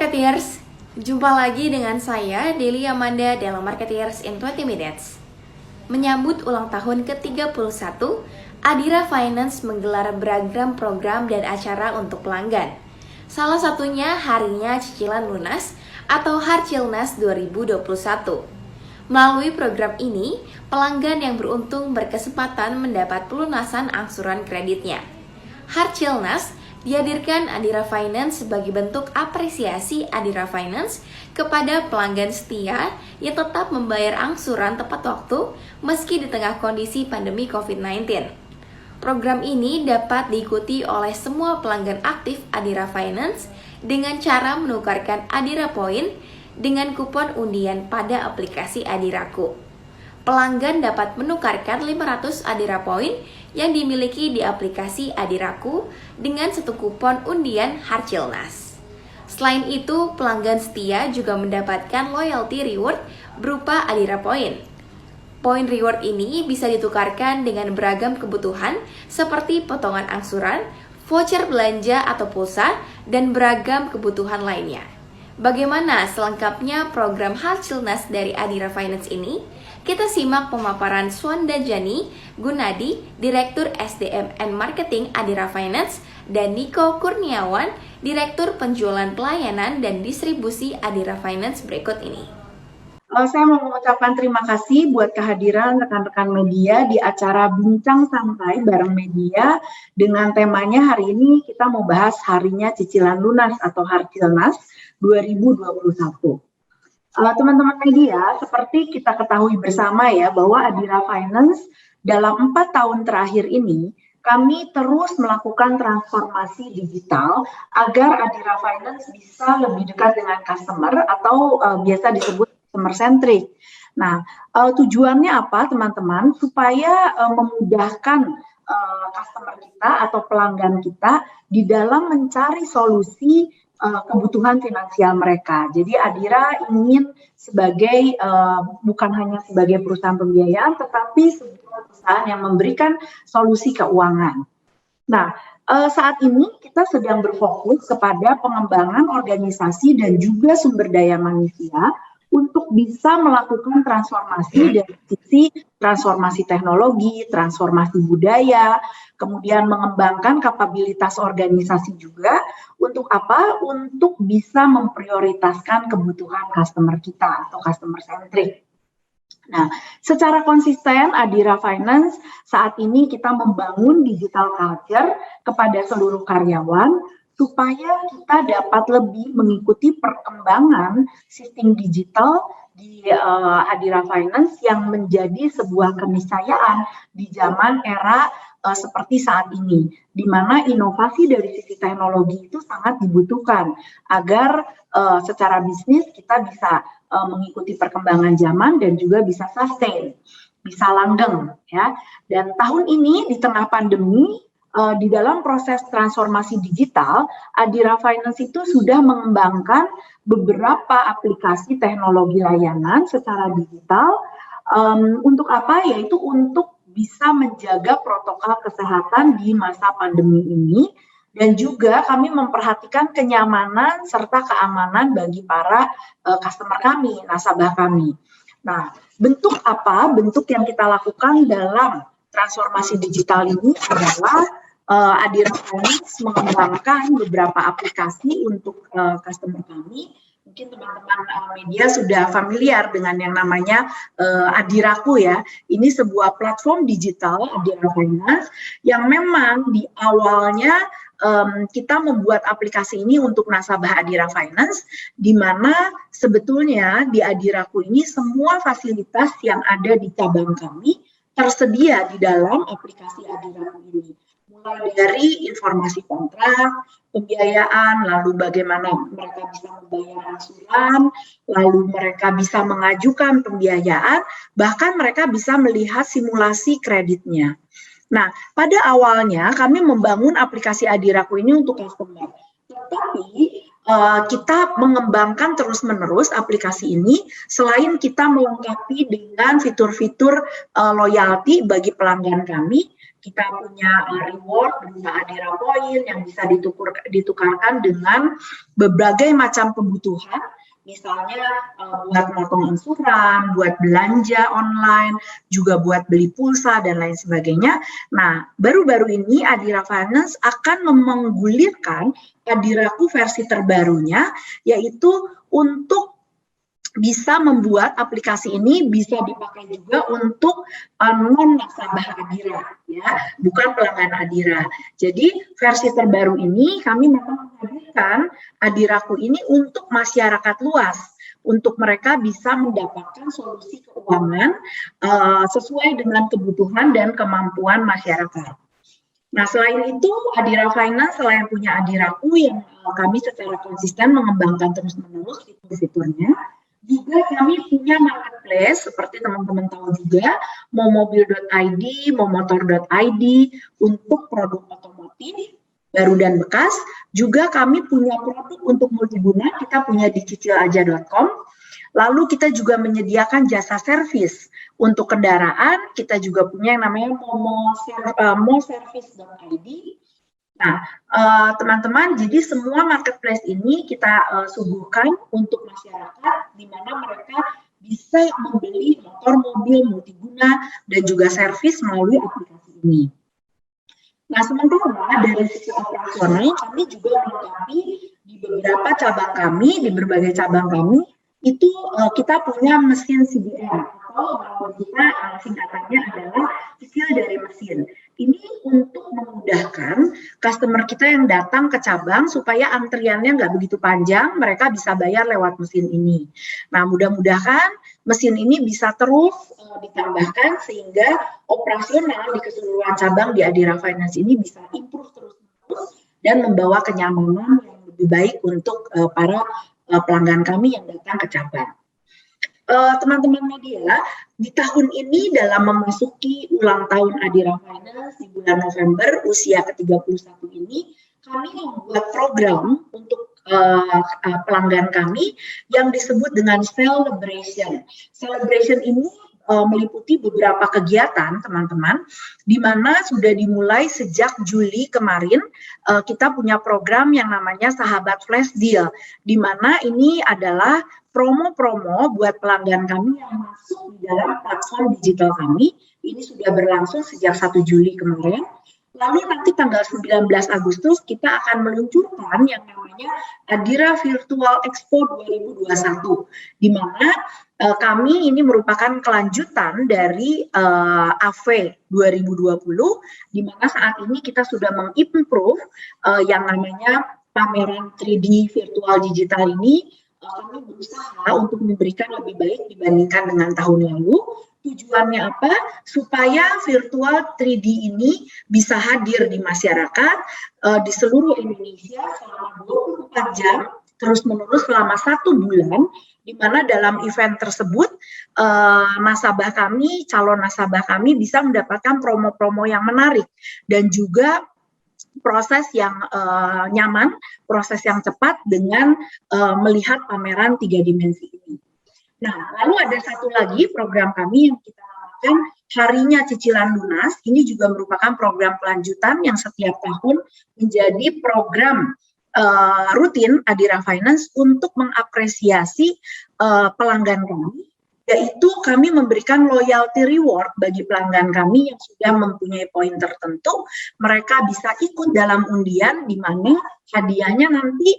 Marketeers, jumpa lagi dengan saya Deli Amanda dalam Marketeers in 20 Minutes. Menyambut ulang tahun ke-31, Adira Finance menggelar beragam program dan acara untuk pelanggan. Salah satunya harinya cicilan lunas atau Harcilnas 2021. Melalui program ini, pelanggan yang beruntung berkesempatan mendapat pelunasan angsuran kreditnya. Harcilnas dihadirkan Adira Finance sebagai bentuk apresiasi Adira Finance kepada pelanggan setia yang tetap membayar angsuran tepat waktu meski di tengah kondisi pandemi COVID-19. Program ini dapat diikuti oleh semua pelanggan aktif Adira Finance dengan cara menukarkan Adira Point dengan kupon undian pada aplikasi Adiraku. Pelanggan dapat menukarkan 500 Adira Point yang dimiliki di aplikasi Adiraku dengan satu kupon undian Harcilnas. Selain itu, pelanggan setia juga mendapatkan loyalty reward berupa Adira Point. Poin reward ini bisa ditukarkan dengan beragam kebutuhan seperti potongan angsuran, voucher belanja atau pulsa, dan beragam kebutuhan lainnya. Bagaimana selengkapnya program Harcilnas dari Adira Finance ini? Kita simak pemaparan Swanda Jani Gunadi, Direktur SDM and Marketing Adira Finance, dan Niko Kurniawan, Direktur Penjualan Pelayanan dan Distribusi Adira Finance berikut ini. Saya mau mengucapkan terima kasih buat kehadiran rekan-rekan media di acara Bincang Santai bareng media dengan temanya hari ini kita mau bahas harinya cicilan lunas atau Harcilnas 2021. Teman-teman media, seperti kita ketahui bersama ya bahwa Adira Finance dalam 4 tahun terakhir ini kami terus melakukan transformasi digital agar Adira Finance bisa lebih dekat dengan customer atau biasa disebut customer centric. Nah, tujuannya apa teman-teman? Supaya memudahkan customer kita atau pelanggan kita di dalam mencari solusi kebutuhan finansial mereka. Jadi Adira ingin sebagai bukan hanya sebagai perusahaan pembiayaan, tetapi sebuah perusahaan yang memberikan solusi keuangan. Nah, saat ini kita sedang berfokus kepada pengembangan organisasi dan juga sumber daya manusia untuk bisa melakukan transformasi dari sisi transformasi teknologi, transformasi budaya, kemudian mengembangkan kapabilitas organisasi juga. Untuk apa? Untuk bisa memprioritaskan kebutuhan customer kita atau customer centric. Nah, secara konsisten Adira Finance saat ini kita membangun digital culture kepada seluruh karyawan supaya kita dapat lebih mengikuti perkembangan sistem digital di Adira Finance yang menjadi sebuah keniscayaan di zaman era seperti saat ini, di mana inovasi dari sisi teknologi itu sangat dibutuhkan agar secara bisnis kita bisa mengikuti perkembangan zaman dan juga bisa sustain, bisa langgeng ya. Dan tahun ini di tengah pandemi, di dalam proses transformasi digital, Adira Finance itu sudah mengembangkan beberapa aplikasi teknologi layanan secara digital. Untuk apa? Yaitu untuk bisa menjaga protokol kesehatan di masa pandemi ini, dan juga kami memperhatikan kenyamanan serta keamanan bagi para customer kami, nasabah kami. Nah, bentuk apa? Bentuk yang kita lakukan dalam transformasi digital ini adalah Adira Finance mengembangkan beberapa aplikasi untuk customer kami. Mungkin teman-teman media sudah familiar dengan yang namanya Adiraku ya. Ini sebuah platform digital Adira Finance yang memang di awalnya kita membuat aplikasi ini untuk nasabah Adira Finance, di mana sebetulnya di Adiraku ini semua fasilitas yang ada di cabang kami tersedia di dalam aplikasi Adiraku ini. Mulai dari informasi kontrak, pembiayaan, lalu bagaimana mereka bisa membayar angsuran, lalu mereka bisa mengajukan pembiayaan, bahkan mereka bisa melihat simulasi kreditnya. Nah, pada awalnya kami membangun aplikasi Adiraku ini untuk customer. Tetapi kita mengembangkan terus-menerus aplikasi ini selain kita melengkapi dengan fitur-fitur loyalty bagi pelanggan kami. Kita punya reward berupa Adira Point yang bisa ditukarkan dengan berbagai macam kebutuhan, misalnya buat motong insuran, buat belanja online, juga buat beli pulsa dan lain sebagainya. Nah, baru-baru ini Adira Finance akan menggulirkan Adiraku versi terbarunya, yaitu untuk bisa membuat aplikasi ini bisa dipakai juga untuk non nasabah Adira, ya, bukan pelanggan Adira. Jadi versi terbaru ini kami memang menghadirkan Adiraku ini untuk masyarakat luas, untuk mereka bisa mendapatkan solusi keuangan sesuai dengan kebutuhan dan kemampuan masyarakat. Nah, selain itu, Adira Finance selain punya Adiraku yang kami secara konsisten mengembangkan terus-menerus fitur-fiturnya, juga kami punya marketplace, seperti teman-teman tahu juga, momobil.id, momotor.id, untuk produk otomotif, baru dan bekas. Juga kami punya produk untuk multiguna, kita punya di cicilaja.com. Lalu kita juga menyediakan jasa servis untuk kendaraan, kita juga punya yang namanya moservice.id. Nah, teman-teman, jadi semua marketplace ini kita suguhkan untuk masyarakat, di mana mereka bisa membeli motor, mobil, multiguna, dan juga servis melalui aplikasi ini. Nah, sementara dari sisi operasional, kami juga melengkapi di beberapa cabang kami, di berbagai cabang kami, itu kita punya mesin CDM, atau kita singkatannya adalah cicil dari mesin. Ini untuk memudahkan customer kita yang datang ke cabang supaya antriannya nggak begitu panjang, mereka bisa bayar lewat mesin ini. Nah, mudah-mudahan mesin ini bisa terus ditambahkan sehingga operasional di keseluruhan cabang di Adira Finance ini bisa improve terus-menerus dan membawa kenyamanan yang lebih baik untuk para pelanggan kami yang datang ke cabang. Teman-teman media, di tahun ini dalam memasuki ulang tahun Adira Finance di bulan November usia ke-31 ini, kami membuat program untuk pelanggan kami yang disebut dengan celebration. Celebration ini meliputi beberapa kegiatan, teman-teman, di mana sudah dimulai sejak Juli kemarin. Kita punya program yang namanya Sahabat Flash Deal, di mana ini adalah promo-promo buat pelanggan kami yang masuk di dalam platform digital kami. Ini sudah berlangsung sejak 1 Juli kemarin. Lalu nanti tanggal 19 Agustus kita akan meluncurkan yang namanya Adira Virtual Expo 2021, di mana kami ini merupakan kelanjutan dari AV 2020, di mana saat ini kita sudah mengimprove yang namanya pameran 3D virtual digital ini. Kami berusaha untuk memberikan lebih baik dibandingkan dengan tahun lalu. Tujuannya apa? Supaya virtual 3D ini bisa hadir di masyarakat di seluruh Indonesia selama 24 jam, terus-menerus selama 1 bulan, di mana dalam event tersebut nasabah kami, calon nasabah kami bisa mendapatkan promo-promo yang menarik dan juga proses yang nyaman, proses yang cepat dengan melihat pameran 3 dimensi ini. Nah, lalu ada satu lagi program kami yang kita namakan Harinya Cicilan Lunas. Ini juga merupakan program kelanjutan yang setiap tahun menjadi program rutin Adira Finance untuk mengapresiasi pelanggan kami, yaitu kami memberikan loyalty reward bagi pelanggan kami yang sudah mempunyai poin tertentu. Mereka bisa ikut dalam undian di mana hadiahnya nanti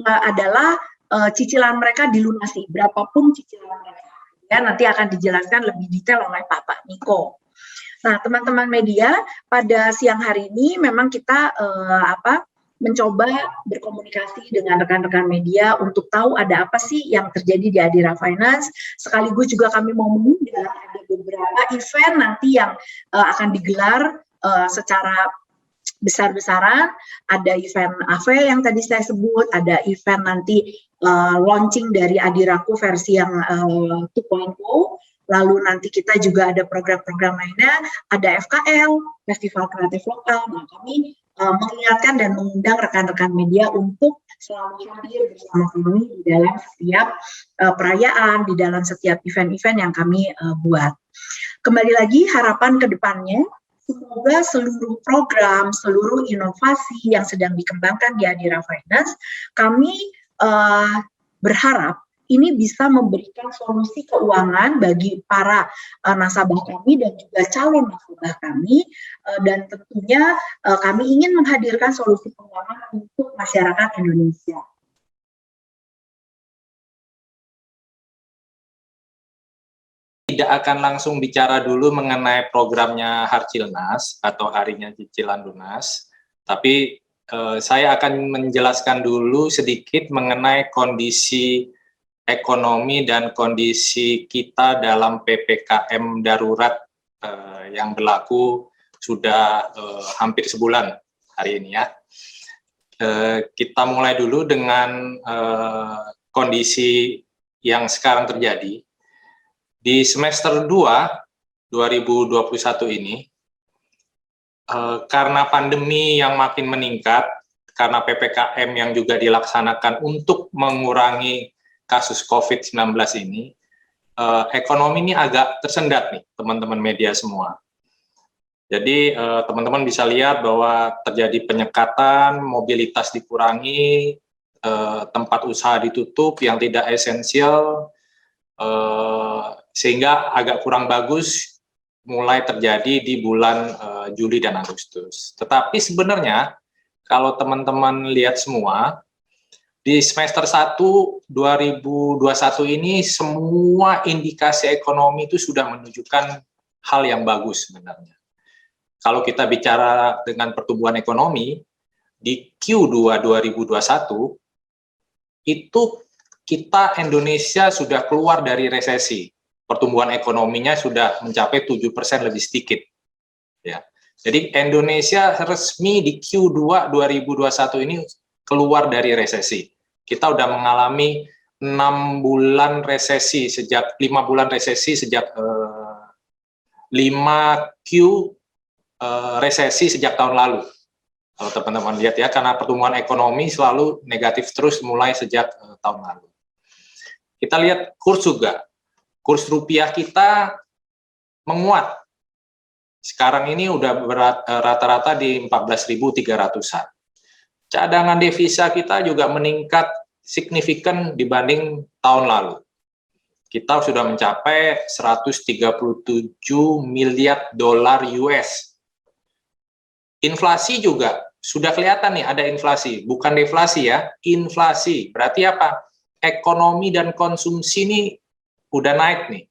adalah cicilan mereka dilunasi, berapapun cicilan mereka. Ya, nanti akan dijelaskan lebih detail oleh Pak Niko. Nah, teman-teman media, pada siang hari ini memang kita mencoba berkomunikasi dengan rekan-rekan media untuk tahu ada apa sih yang terjadi di Adira Finance. Sekaligus juga kami mau mengundang ada beberapa event nanti yang akan digelar secara besar-besaran. Ada event AV yang tadi saya sebut, ada event nanti launching dari Adiraku versi yang 2.0. Lalu nanti kita juga ada program-program lainnya, ada FKL, Festival Kreatif Lokal. Nah, kami mengingatkan dan mengundang rekan-rekan media untuk selalu hadir bersama kami di dalam setiap perayaan, di dalam setiap event-event yang kami buat. Kembali lagi harapan ke depannya, semoga seluruh program, seluruh inovasi yang sedang dikembangkan di Adira Finance, kami berharap ini bisa memberikan solusi keuangan bagi para nasabah kami dan juga calon nasabah kami, dan tentunya kami ingin menghadirkan solusi keuangan untuk masyarakat Indonesia. Tidak akan langsung bicara dulu mengenai programnya Harcilnas atau Harinya Cicilan Lunas, tapi saya akan menjelaskan dulu sedikit mengenai kondisi ekonomi dan kondisi kita dalam PPKM darurat yang berlaku sudah hampir sebulan hari ini ya. Kita mulai dulu dengan kondisi yang sekarang terjadi. Di semester 2 2021 ini, karena pandemi yang makin meningkat, karena PPKM yang juga dilaksanakan untuk mengurangi kasus COVID-19 ini, ekonomi ini agak tersendat nih, teman-teman media semua. Jadi teman-teman bisa lihat bahwa terjadi penyekatan, mobilitas dikurangi, tempat usaha ditutup yang tidak esensial, sehingga agak kurang bagus mulai terjadi di bulan Juli dan Agustus. Tetapi sebenarnya kalau teman-teman lihat semua, di semester 1 2021 ini semua indikasi ekonomi itu sudah menunjukkan hal yang bagus sebenarnya. Kalau kita bicara dengan pertumbuhan ekonomi, di Q2 2021, itu kita Indonesia sudah keluar dari resesi. Pertumbuhan ekonominya sudah mencapai 7% lebih sedikit. Ya. Jadi Indonesia resmi di Q2 2021 ini keluar dari resesi. Kita sudah mengalami 5 bulan resesi sejak 5Q resesi sejak tahun lalu. Kalau teman-teman lihat ya, karena pertumbuhan ekonomi selalu negatif terus mulai sejak tahun lalu. Kita lihat kurs juga. Kurs rupiah kita menguat. Sekarang ini udah rata-rata di 14.300-an. Cadangan devisa kita juga meningkat signifikan dibanding tahun lalu. Kita sudah mencapai 137 miliar dolar US. Inflasi juga sudah kelihatan nih ada inflasi, bukan deflasi ya, inflasi. Berarti apa? Ekonomi dan konsumsi ini udah naik nih.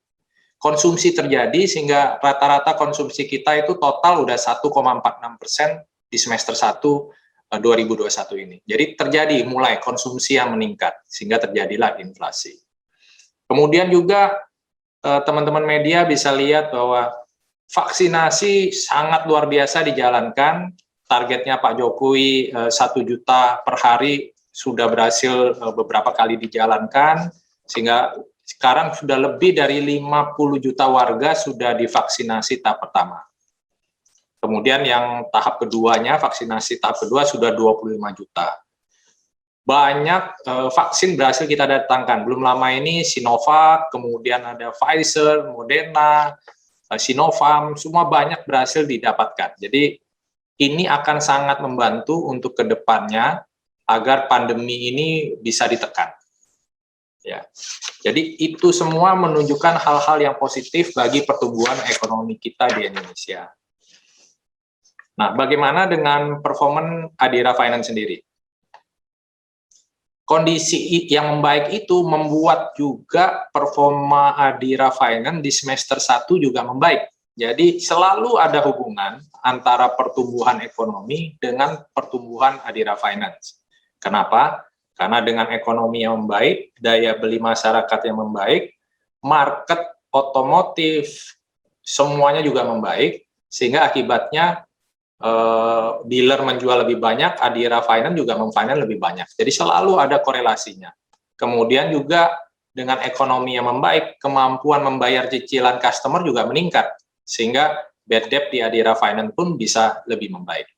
Konsumsi terjadi sehingga rata-rata konsumsi kita itu total udah 1,46% di semester 1 2021 ini. Jadi terjadi mulai konsumsi yang meningkat sehingga terjadilah inflasi. Kemudian juga teman-teman media bisa lihat bahwa vaksinasi sangat luar biasa dijalankan. Targetnya Pak Jokowi 1 juta per hari sudah berhasil beberapa kali dijalankan, sehingga sekarang sudah lebih dari 50 juta warga sudah divaksinasi tahap pertama. Kemudian yang tahap keduanya, vaksinasi tahap kedua sudah 25 juta. Banyak vaksin berhasil kita datangkan. Belum lama ini Sinovac, kemudian ada Pfizer, Moderna, Sinovac, semua banyak berhasil didapatkan. Jadi ini akan sangat membantu untuk kedepannya agar pandemi ini bisa ditekan. Ya. Jadi itu semua menunjukkan hal-hal yang positif bagi pertumbuhan ekonomi kita di Indonesia. Nah, bagaimana dengan performa Adira Finance sendiri? Kondisi yang membaik itu membuat juga performa Adira Finance di semester 1 juga membaik. Jadi selalu ada hubungan antara pertumbuhan ekonomi dengan pertumbuhan Adira Finance. Kenapa? Karena dengan ekonomi yang membaik, daya beli masyarakat yang membaik, market otomotif semuanya juga membaik, sehingga akibatnya dealer menjual lebih banyak, Adira Finance juga memfinance lebih banyak. Jadi selalu ada korelasinya. Kemudian juga dengan ekonomi yang membaik, kemampuan membayar cicilan customer juga meningkat, sehingga bad debt di Adira Finance pun bisa lebih membaik.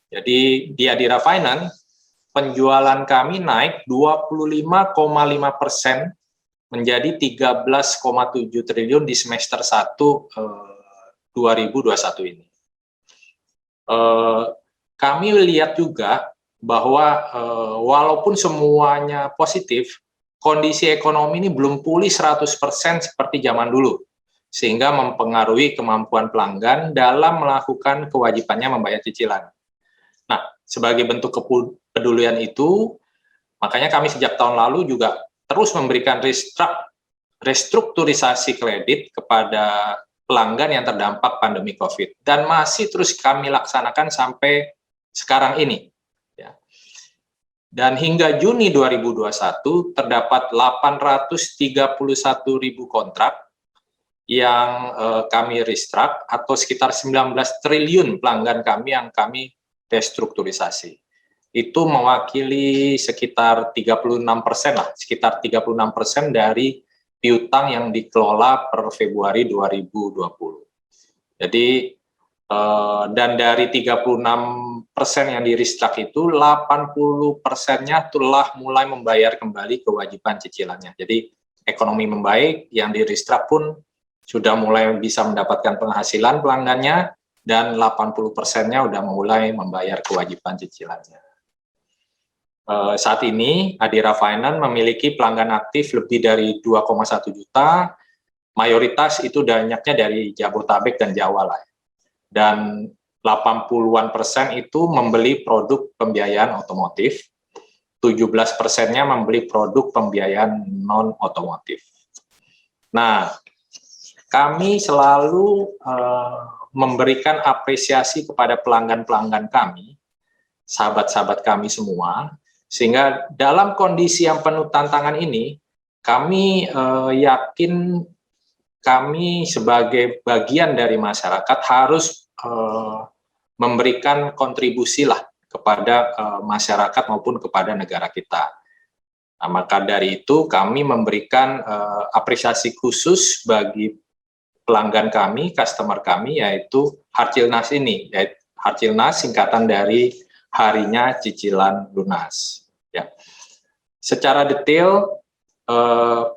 Jadi di Adira Finance, penjualan kami naik 25,5% menjadi 13,7 triliun di semester 1 2021 ini. Kami lihat juga bahwa walaupun semuanya positif, kondisi ekonomi ini belum pulih 100% seperti zaman dulu, sehingga mempengaruhi kemampuan pelanggan dalam melakukan kewajibannya membayar cicilan. Nah, sebagai bentuk kepedulian itu, makanya kami sejak tahun lalu juga terus memberikan restrukturisasi kredit kepada pelanggan yang terdampak pandemi COVID, dan masih terus kami laksanakan sampai sekarang ini. Ya. Dan hingga Juni 2021 terdapat 831.000 kontrak yang kami restruct, atau sekitar 19 triliun pelanggan kami yang kami restrukturisasi. Itu mewakili sekitar 36% lah, sekitar 36% dari piutang yang dikelola per Februari 2020. Jadi dan dari 36% yang di restruct itu 80%-nya telah mulai membayar kembali kewajiban cicilannya. Jadi ekonomi membaik, yang di restruct pun sudah mulai bisa mendapatkan penghasilan pelanggannya, dan 80%-nya sudah mulai membayar kewajiban cicilannya. Saat ini Adira Finance memiliki pelanggan aktif lebih dari 2,1 juta, mayoritas itu banyaknya dari Jabotabek dan Jawa lah. Dan 80-an% itu membeli produk pembiayaan otomotif, 17%-nya membeli produk pembiayaan non-otomotif. Nah, kami selalu memberikan apresiasi kepada pelanggan-pelanggan kami, sahabat-sahabat kami semua, sehingga dalam kondisi yang penuh tantangan ini, kami yakin kami sebagai bagian dari masyarakat harus memberikan kontribusi lah kepada masyarakat maupun kepada negara kita. Nah, maka dari itu kami memberikan apresiasi khusus bagi pelanggan kami, customer kami, yaitu Harcilnas ini, yaitu Harcilnas singkatan dari harinya cicilan lunas. Ya. Secara detail,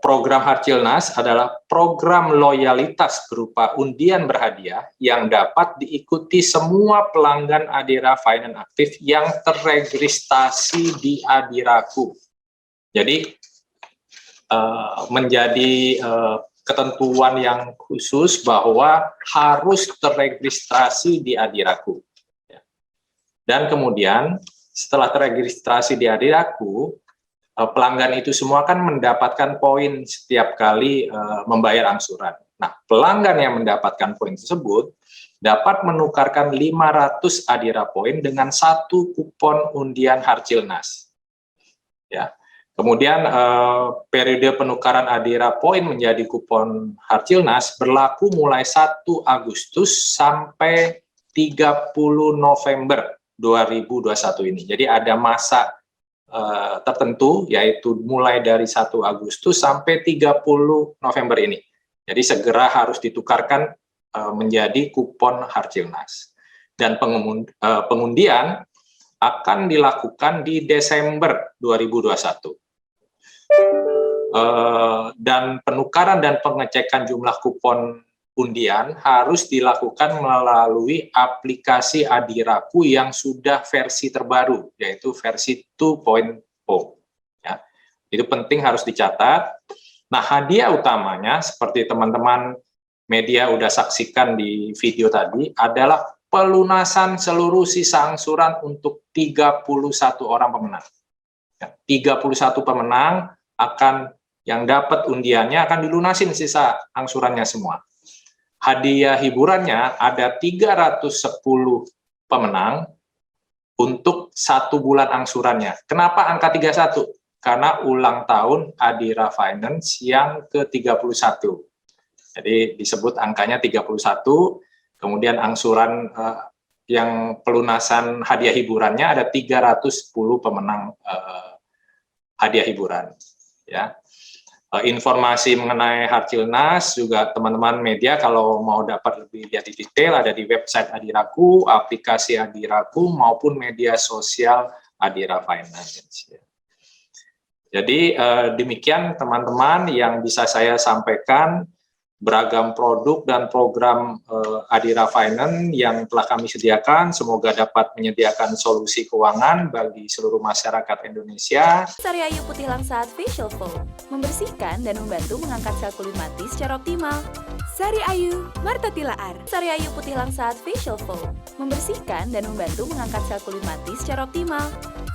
program Harcilnas adalah program loyalitas berupa undian berhadiah yang dapat diikuti semua pelanggan Adira Finance aktif yang terregistrasi di Adiraku. Jadi menjadi ketentuan yang khusus bahwa harus terregistrasi di Adiraku. Dan kemudian setelah terregistrasi di Adiraku, pelanggan itu semua kan mendapatkan poin setiap kali membayar angsuran. Nah, pelanggan yang mendapatkan poin tersebut dapat menukarkan 500 Adira poin dengan 1 kupon undian Harcilnas. Ya. Kemudian periode penukaran Adira poin menjadi kupon Harcilnas berlaku mulai 1 Agustus sampai 30 November 2021 ini. Jadi ada masa tertentu, yaitu mulai dari 1 Agustus sampai 30 November ini. Jadi segera harus ditukarkan menjadi kupon Harcilnas. Dan pengundian akan dilakukan di Desember 2021. Dan penukaran dan pengecekan jumlah kupon undian harus dilakukan melalui aplikasi Adiraku yang sudah versi terbaru, yaitu versi 2.0. Ya. Itu penting, harus dicatat. Nah, hadiah utamanya seperti teman-teman media udah saksikan di video tadi adalah pelunasan seluruh sisa angsuran untuk 31 orang pemenang. Ya, 31 pemenang yang dapat undiannya akan dilunasin sisa angsurannya semua. Hadiah hiburannya ada 310 pemenang untuk 1 bulan angsurannya. Kenapa angka 31? Karena ulang tahun Adira Finance yang ke-31. Jadi disebut angkanya 31, kemudian angsuran yang pelunasan hadiah hiburannya ada 310 pemenang hadiah hiburan. Ya. Informasi mengenai Harjilnas juga teman-teman media kalau mau dapat lebih lihat di detail ada di website Adiraku, aplikasi Adiraku maupun media sosial Adira Finance. Jadi demikian teman-teman yang bisa saya sampaikan, beragam produk dan program Adira Finance yang telah kami sediakan, semoga dapat menyediakan solusi keuangan bagi seluruh masyarakat Indonesia. Sari Ayu Putih Langsat Facial Foam membersihkan dan membantu mengangkat sel kulit mati secara optimal. Sari Ayu Marta Tilaar. Sari Ayu Putih Langsat Facial Foam membersihkan dan membantu mengangkat sel kulit mati secara optimal.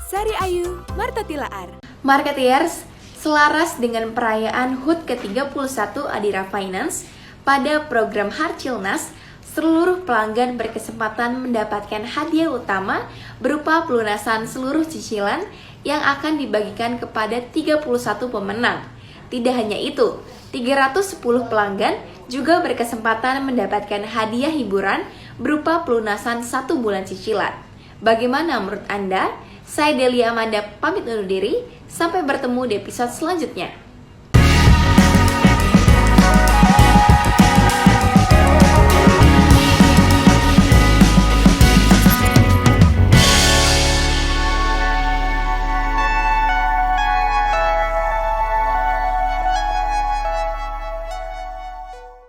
Sari Ayu Marta Tilaar. Marketeers, selaras dengan perayaan HUT ke-31 Adira Finance, pada program Harjilnas, seluruh pelanggan berkesempatan mendapatkan hadiah utama berupa pelunasan seluruh cicilan yang akan dibagikan kepada 31 pemenang. Tidak hanya itu, 310 pelanggan juga berkesempatan mendapatkan hadiah hiburan berupa pelunasan 1 bulan cicilan. Bagaimana menurut Anda? Saya Delia Amanda pamit undur diri, sampai bertemu di episode selanjutnya.